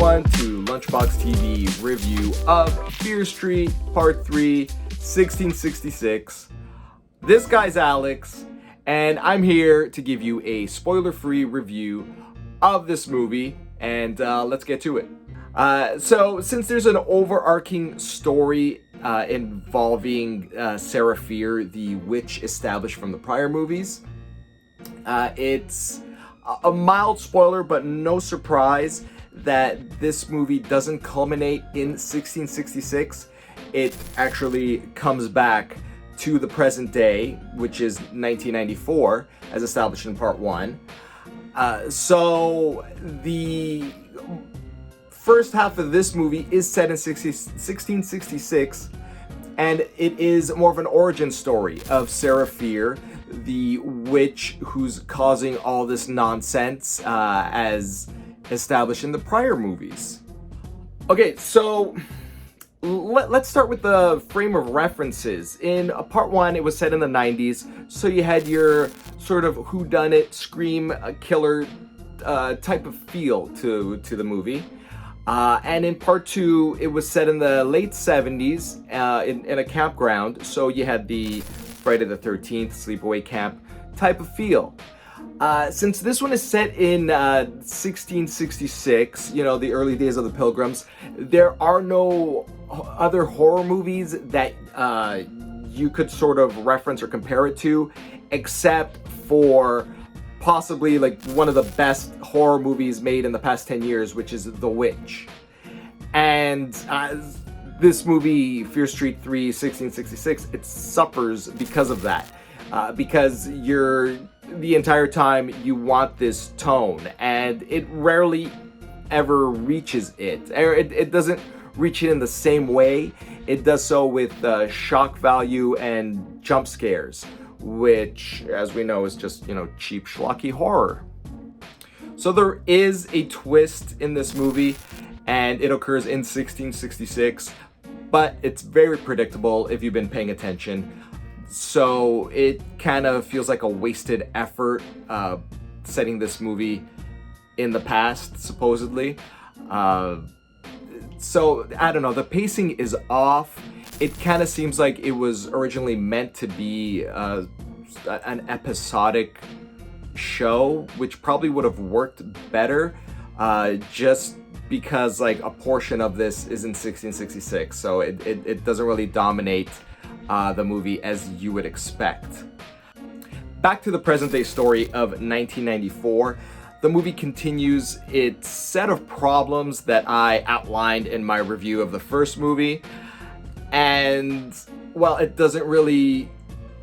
everyone to Lunchbox TV review of Fear Street Part 3, 1666. This guy's Alex, and I'm here to give you a spoiler-free review of this movie, and let's get to it. So since there's an overarching story involving Sarah Fear, the witch established from the prior movies, it's a mild spoiler, but no surprise that this movie doesn't culminate in 1666. It actually comes back to the present day, which is 1994, as established in Part 1. So the first half of this movie is set in 1666, and it is more of an origin story of Sarah Fear, the witch who's causing all this nonsense as established in the prior movies. Okay, so let's start with the frame of references. In Part 1, it was set in the 90s, so you had your sort of whodunit, scream killer type of feel to the movie. And in Part 2, it was set in the late 70s in a campground, so you had the Friday the 13th sleepaway camp type of feel. Since this one is set in 1666, you know, the early days of the Pilgrims, there are no other horror movies that you could sort of reference or compare it to, except for possibly like one of the best horror movies made in the past 10 years, which is The Witch. And this movie, Fear Street 3, 1666, it suffers because of that. Because the entire time you want this tone, and it rarely ever reaches it. It doesn't reach it in the same way. It does so with shock value and jump scares, which, as we know, is just, you know, cheap schlocky horror. So there is a twist in this movie, and it occurs in 1666, but it's very predictable if you've been paying attention. So it kind of feels like a wasted effort setting this movie in the past, supposedly. So, I don't know, the pacing is off. It kind of seems like it was originally meant to be an episodic show, which probably would have worked better, just because like a portion of this is in 1666, so it doesn't really dominate the movie as you would expect. Back to the present day story of 1994. The movie continues its set of problems that I outlined in my review of the first movie, and well, it doesn't really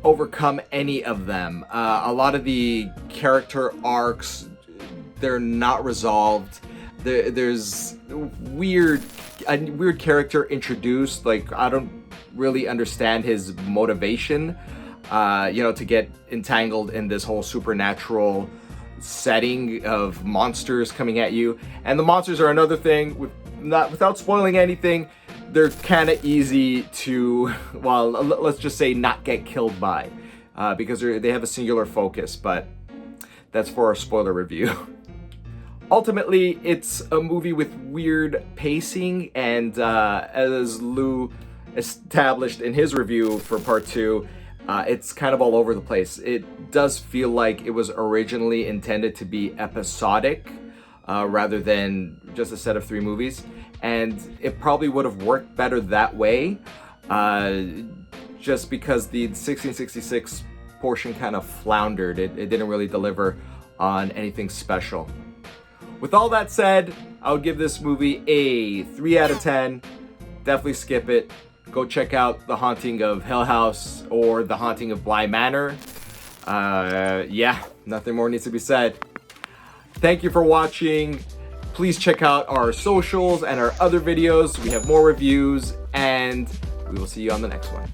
overcome any of them. A lot of the character arcs, they're not resolved. There's a weird character introduced. Like, I don't really understand his motivation, to get entangled in this whole supernatural setting of monsters coming at you. And the monsters are another thing. Without spoiling anything, they're kind of easy to, well, let's just say not get killed by, because they have a singular focus, but that's for our spoiler review. Ultimately, it's a movie with weird pacing, and as Lou established in his review for Part 2, it's kind of all over the place. It does feel like it was originally intended to be episodic rather than just a set of 3 movies, and it probably would have worked better that way, just because the 1666 portion kind of floundered. It didn't really deliver on anything special. With all that said, I would give this movie a 3 out of 10. Definitely skip it. Go check out The Haunting of Hill House or The Haunting of Bly Manor. Yeah, nothing more needs to be said. Thank you for watching. Please check out our socials and our other videos. We have more reviews, and we will see you on the next one.